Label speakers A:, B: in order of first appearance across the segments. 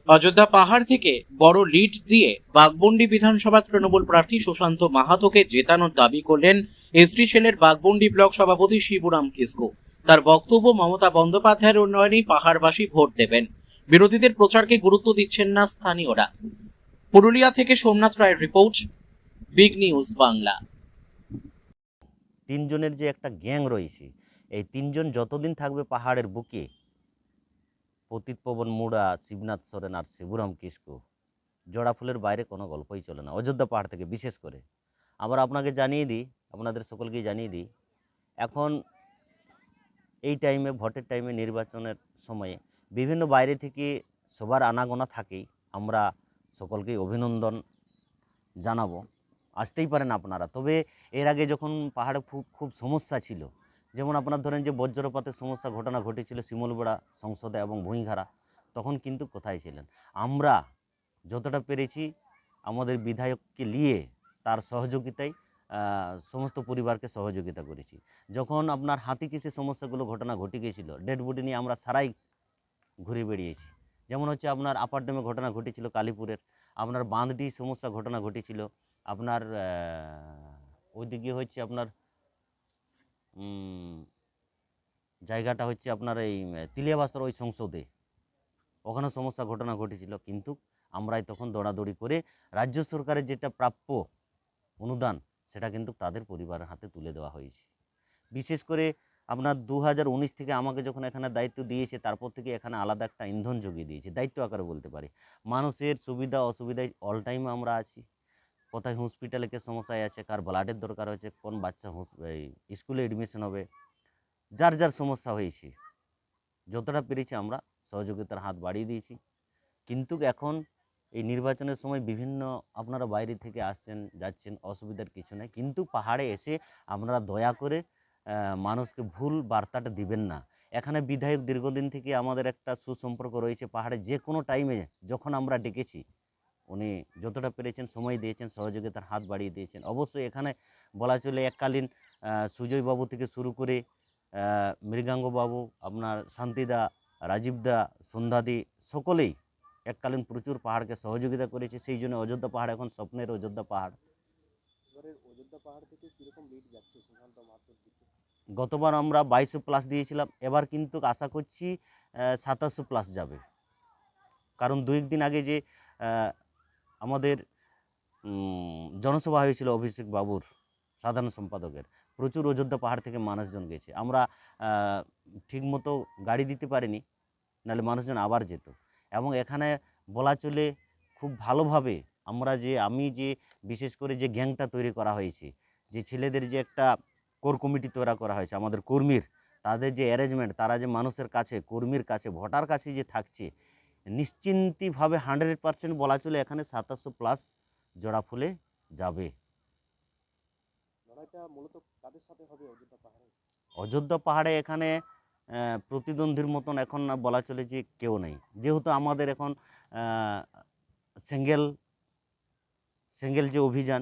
A: অযোধ্যা পাহাড় থেকে বড় লিড দিয়ে বাঘমুন্ডি বিধানসভা তৃণমূল প্রার্থী সুশান্ত মাহাতোকে জেতানোর দাবি করলেন এসটি সেলের বাঘমুন্ডি ব্লক সভাপতি শিবুরাম কিসকু। তার বক্তব্য, মমতা বন্দ্যোপাধ্যায়ের উন্নয়নেই পাহাড়বাসী ভোট দেবেন, বিরোধীদের প্রচারকে গুরুত্ব দিচ্ছেন না স্থানীয়রা। পুরুলিয়া থেকে সোমনাথ রায়ের রিপোর্ট, বিগ নিউজ বাংলা।
B: তিনজনের যে একটা গ্যাং রয়েছে, এই তিনজন যতদিন থাকবে পাহাড়ের বুকে, পতিত পবন মুড়া, শিবনাথ সোরেন আর শিবুরাম কিসকু, জোড়া ফুলের বাইরে কোনো গল্পই চলে না অযোধ্যা পাহাড় থেকে। বিশেষ করে আবার আপনাকে জানিয়ে দিই, আপনাদের সকলকেই জানিয়ে দিই, এখন এই টাইমে, ভোটের টাইমে, নির্বাচনের সময়ে বিভিন্ন বাইরে থেকে সবার আনাগোনা থাকেই। আমরা সকলকেই অভিনন্দন জানাবো, আসতেই পারেন আপনারা। তবে এর আগে যখন পাহাড়ে খুব সমস্যা ছিল, যেমন আপনার ধরেন যে বজ্রপাতের সমস্যা ঘটনা ঘটেছিল শিমলবেড়া সংসদে এবং ভুঁইঘাড়া, তখন কিন্তু কোথায় ছিলেন? আমরা যতটা পেরেছি আমাদের বিধায়ককে নিয়ে তার সহযোগিতায় সমস্ত পরিবারকে সহযোগিতা করেছি। যখন আপনার হাতিকিসে সমস্যাগুলো ঘটনা ঘটে গিয়েছিল, ডেড বডি নিয়ে আমরা সারাই ঘুরে বেরিয়েছি। যেমন হচ্ছে আপনার আপার ড্যামে ঘটনা ঘটেছিল কালীপুরের, আপনার বাঁধডি সমস্যা ঘটনা ঘটেছিল, আপনার ওইদিকে হচ্ছে আপনার জায়গাটা হচ্ছে আপনার এই তিলিয়াবাসর ওই সংসদে, ওখানে সমস্যা ঘটনা ঘটেছিল। কিন্তু আমরাই তখন দৌড়াদৌড়ি করে রাজ্য সরকারের যেটা প্রাপ্য অনুদান, সেটা কিন্তু তাদের পরিবারের হাতে তুলে দেওয়া হয়েছে। বিশেষ করে আপনার 2019 থেকে আমাকে যখন এখানে দায়িত্ব দিয়েছে, তারপর থেকে এখানে আলাদা একটা ইন্ধন জুগিয়ে দিয়েছে, দায়িত্ব আকারে বলতে পারি। মানুষের সুবিধা অসুবিধায় অল টাইম আমরা আছি। কোথায় হসপিটালে কে সমস্যায় আছে, কার ব্লাডের দরকার হয়েছে, কোন বাচ্চা স্কুলে এডমিশন হবে, যার যার সমস্যা হয়েছে যতটা পেরেছি আমরা সহযোগিতার হাত বাড়িয়ে দিয়েছি। কিন্তু এখন এই নির্বাচনের সময় বিভিন্ন আপনারা বাইরে থেকে আসছেন যাচ্ছেন, অসুবিধার কিছু নেই, কিন্তু পাহাড়ে এসে আপনারা দয়া করে মানুষকে ভুল বার্তাটা দিবেন না। এখানে বিধায়ক দীর্ঘদিন থেকে আমাদের একটা সুসম্পর্ক রয়েছে। পাহাড়ে যে কোনো টাইমে যখন আমরা ডেকেছি, উনি যতটা পেরেছেন সময় দিয়েছেন, সহযোগিতার হাত বাড়িয়ে দিয়েছেন। অবশ্যই এখানে বলা চলে এককালীন সুজয়বাবু থেকে শুরু করে মৃগাঙ্গবাবু, আপনার শান্তিদা, রাজীবদা, সন্ধ্যাদি, সকলেই এককালীন প্রচুর পাহাড়কে সহযোগিতা করেছে। সেই জন্য অযোধ্যা পাহাড় এখন স্বপ্নের অযোধ্যা পাহাড়।
C: অযোধ্যা পাহাড় থেকে কিরকম লিড যাচ্ছে সুশান্ত মাহাতোর দিকে?
B: গতবার আমরা 2200+ দিয়েছিলাম, এবার কিন্তু আশা করছি 2700+ যাবে। কারণ দু একদিন আগে যে আমাদের জনসভা হয়েছিল অভিষেক বাবুর, সাধারণ সম্পাদকের, প্রচুর অযোধ্যা পাহাড় থেকে মানুষজন গেছে। আমরা ঠিকমতো গাড়ি দিতে পারিনি, নাহলে মানুষজন আবার যেত। এবং এখানে বলা চলে খুব ভালোভাবে আমি যে বিশেষ করে যে গ্যাংটা তৈরি করা হয়েছে, যে ছেলেদের যে একটা কোর কমিটি তৈরি করা হয়েছে আমাদের কর্মীর, তাদের যে অ্যারেঞ্জমেন্ট, তারা যে মানুষের কাছে, কর্মীর কাছে, ভোটার কাছে যে থাকছে, নিশ্চিন্তিভাবে 100% বলা চলে এখানে 2700+ জোড়া ফুলে যাবে।
C: লড়াইটা মূলত কাদের সাথে হবে অযোধ্যা পাহাড়ে?
B: অযোধ্যা পাহাড়ে এখানে প্রতিদ্বন্দ্বীর মতন এখন না বলা চলে যে কেউ নেই, যেহেতু আমাদের এখন সিঙ্গেল যে অভিযান,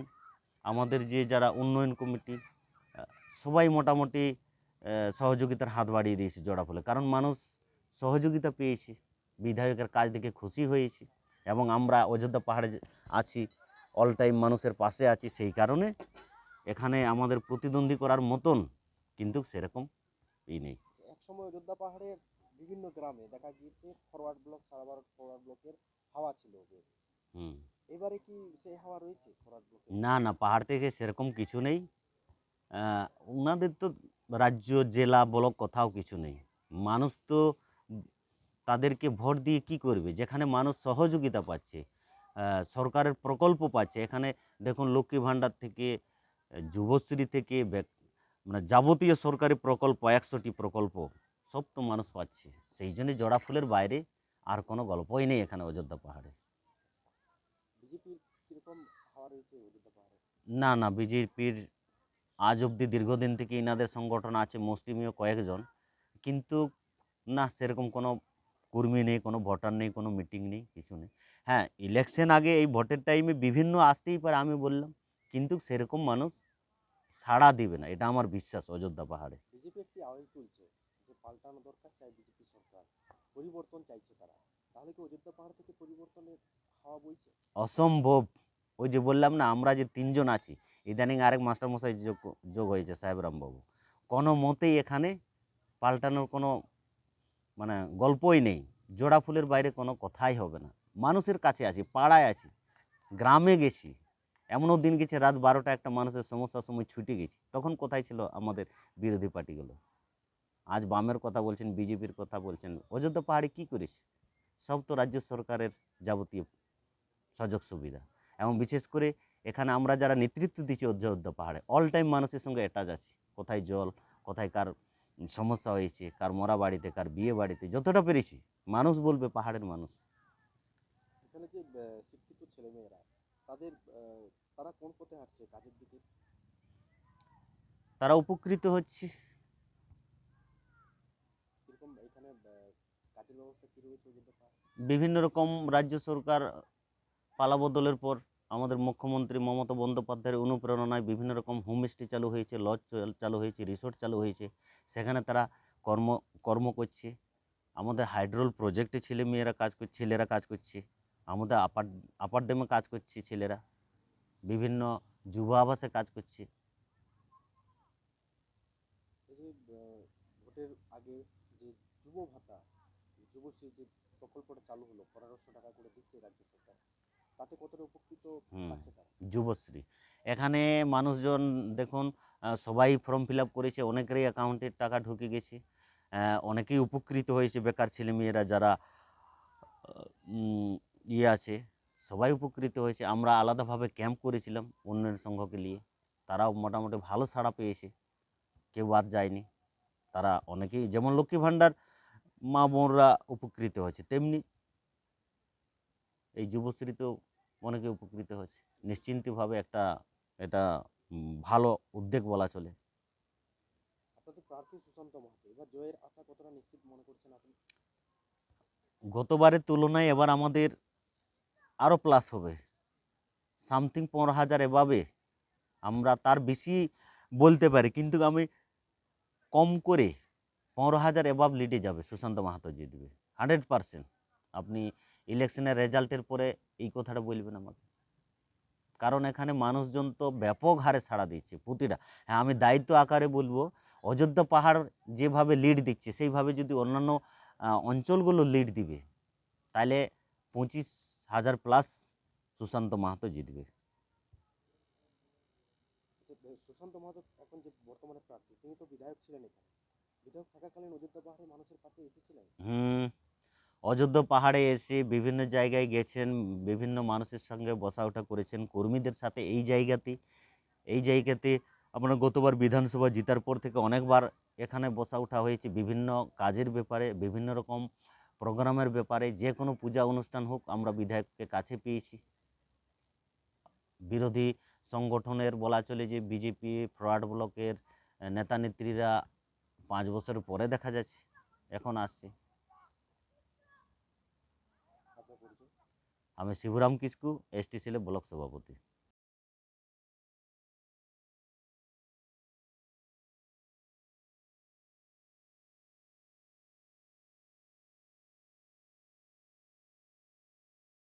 B: আমাদের যে যারা উন্নয়ন কমিটি, সবাই মোটামুটি সহযোগিতার হাত বাড়িয়ে দিয়েছে জোড়া ফুলে। কারণ মানুষ সহযোগিতা পেয়েছে, বিধায়কের কাজ দেখে খুশি হয়েছে, এবং আমরা অযোধ্যা পাহাড়ে আছি, অল টাইম মানুষের পাশে আছি। সেই কারণে এখানে আমাদের প্রতিদ্বন্দ্বী করার মতন কিন্তু সেরকম নেই।
C: একসময় অযোধ্যা পাহাড়ের বিভিন্ন গ্রামে দেখা গিয়েছে ফরওয়ার্ড ব্লক, সারা ভারত ফরওয়ার্ড ব্লকের হাওয়া ছিল বেশ। এবারে কি সেই হাওয়া রয়েছে ফরওয়ার্ড ব্লকে?
B: না, পাহাড় থেকে সেরকম কিছু নেই। ওনাদের তো রাজ্য, জেলা, ব্লক কোথাও কিছু নেই। মানুষ তো তাদেরকে ভোট দিয়ে কি করবে, যেখানে মানুষ সহযোগিতা পাচ্ছে, সরকারের প্রকল্প পাচ্ছে। এখানে দেখুন, লক্ষ্মী ভাণ্ডার থেকে, যুবশ্রী থেকে, মানে যাবতীয় সরকারি প্রকল্প, 100টি প্রকল্প, সব তো মানুষ পাচ্ছে। সেই জন্য জোড়া ফুলের বাইরে আর কোনো গল্পই নেই এখানে অযোধ্যা পাহাড়ে।
C: বিজেপির কিরকম হাওয়া রয়েছে অযোধ্যা পাহাড়ে?
B: না, বিজেপির আজ অবধি দীর্ঘদিন থেকে ইনাদের সংগঠন আছে, মুসলিমীয় কয়েকজন, কিন্তু না, সেরকম কোনো কর্মী নেই, কোনো ভোটার নেই, কোনো মিটিং নেই, কিছু নেই। হ্যাঁ, ইলেকশন আগে এই ভোটের টাইমে বিভিন্ন আসতেই পারে, আমি বললাম, কিন্তু সেরকম মানুষ সাড়া দিবে না, এটা আমার বিশ্বাস অযোধ্যা পাহাড়ে।
C: বিজেপি একটি আওয়াজ তুলছে যে পাল্টানো দরকার, চাই বিজেপি সরকার, পরিবর্তন চাইছে তারা। তাহলে কি অযোধ্যা পাহাড় থেকে পরিবর্তনের হাওয়া বইছে?
B: অসম্ভব। ওই যে বললাম না, আমরা যে তিনজন আছি, ইদানিং আরেক মাস্টারমশাই যোগ যোগ হয়েছে, সাহেবরামবাবু। কোনো মতেই এখানে পাল্টানোর কোনো মানে গল্পই নেই। জোড়া ফুলের বাইরে কোনো কথাই হবে না। মানুষের কাছে আছি, পাড়ায় আছি, গ্রামে গেছি। এমনও দিন গেছে রাত 12টা একটা মানুষের সমস্যার সময় ছুটে গেছি। তখন কোথায় ছিল আমাদের বিরোধী পার্টিগুলো? আজ বামের কথা বলছেন, বিজেপির কথা বলছেন। অযোধ্যা পাহাড়ে কী করেছে? সব তো রাজ্য সরকারের যাবতীয় সুযোগ সুবিধা। এবং বিশেষ করে এখানে আমরা যারা নেতৃত্ব দিচ্ছি অযোধ্যা পাহাড়ে, অল টাইম মানুষের সঙ্গে অ্যাটাচ আছি। কোথায় জল, কোথায় কার সমস্যা হয়েছে, কার মরা বাড়িতে, কার বিয়ে বাড়িতে, যতটা পেরেছি। মানুষ বলবে, পাহাড়ের মানুষ।
C: এখানে যে শিক্ষিত ছেলেমেয়েরা, তাদের তারা কোন পথে হাঁটছে কাজের দিকে?
B: তারা উপকৃত হচ্ছে।
C: কিরকম এখানে কাজের ব্যবস্থা কি রয়েছে অযোধ্যা পাহাড়ে?
B: বিভিন্ন রকম রাজ্য সরকার পালাবদলের পর আমাদের মুখ্যমন্ত্রী মমতা বন্দ্যোপাধ্যায়ের অনুপ্রেরণায় বিভিন্ন রকম হোমস্টে চালু হয়েছে, লজ চালু হয়েছে, রিসোর্ট চালু হয়েছে। সেখানে তারা কর্ম কর্ম করছে। আমাদের হাইড্রোল প্রজেক্টে ছেলেরা কাজ করছে। আমাদের আপার ড্যামে কাজ করছে ছেলেরা। বিভিন্ন যুব আবাসে কাজ করছে।
C: এই যে ভোটের আগে যে যুব ভাতা, যুবশ্রী যে প্রকল্পটা চালু হলো, 1500 টাকা করে দিচ্ছে রাজ্য সরকার, তাতে কতটা উপকৃত
B: হুম,
C: পাচ্ছে তারা?
B: যুবশ্রী। এখানে মানুষজন দেখুন, সবাই ফর্ম ফিল আপ করেছে, অনেকেরই অ্যাকাউন্টের টাকা ঢুকে গেছে। অনেকেই উপকৃত হয়েছে, বেকার ছেলেমেয়েরা যারা উম, ইয়ে আছে, সবাই উপকৃত হয়েছে। আমরা আলাদাভাবে ক্যাম্প করেছিলাম উন্নয়ন সংঘকে নিয়ে, তারাও মোটামুটি ভালো সাড়া পেয়েছে, কেউ বাদ যায়নি। তারা অনেকেই, যেমন লক্ষ্মী ভাণ্ডার মা বোনরা উপকৃত হয়েছে, তেমনি এই যুবশ্রীতেও অনেকে উপকৃত হয়েছে। নিশ্চিন্তভাবে একটা এটা ভালো উদ্যোগ বলা চলে।
C: আপনাদের প্রার্থী সুশান্ত মাহাতো, এবার জয়ের আশা কতটা নিশ্চিত মনে করছেন আপনি?
B: গতবারের তুলনায় এবার আমাদের আরও প্লাস হবে, সামথিং 15,000 এভাবে। আমরা তার বেশি বলতে পারি, কিন্তু আমি কম করে 15,000 এভাব লিডে যাবে, সুশান্ত মাহাতো জিতবে 100%। আপনি ইলেকশনের রেজাল্টের পরে এই কথাটা বলবেন আমাকে। কারণ এখানে মানুষজন তো ব্যাপক হারে সাড়া দিচ্ছে প্রতিটা। হ্যাঁ, আমি দায়িত্ব আকারে বলবো, অযোধ্যা পাহাড় যেভাবে লিড দিচ্ছে, সেইভাবে যদি অন্যান্য অঞ্চলগুলো লিড দিবে, তাহলে 25,000 প্লাস সুশান্ত মাহাতো জিতবে।
C: সুশান্ত মাহাতো এখন যে বর্তমানে প্রার্থী, তিনি তো বিধায়ক ছিলেন এখানে। বিধায়ক থাকাকালীন অযোধ্যা পাহাড়ের মানুষের পাশে এসেছিলেন।
B: হুম, অযোধ্যা পাহাড়ে এসে বিভিন্ন জায়গায় গেছেন, বিভিন্ন মানুষের সঙ্গে বসা ওঠা করেছেন, কর্মীদের সাথে। এই জায়গাতে আপনার গতবার বিধানসভা জেতার পর থেকে অনেকবার এখানে বসা ওঠা হয়েছে, বিভিন্ন কাজের ব্যাপারে, বিভিন্ন রকম প্রোগ্রামের ব্যাপারে। যে কোনো পূজা অনুষ্ঠান হোক, আমরা বিধায়ককে কাছে পেয়েছি। বিরোধী সংগঠনের বলা চলে যে বিজেপি ফরওয়ার্ড ব্লকের নেতা নেত্রীরা 5 বছর পরে দেখা যাচ্ছে এখন আসছে।
C: আপনার পরিচয়?
B: আমি শিবরাম কিস্কু, এসটি সেলে ব্লক সভাপতি।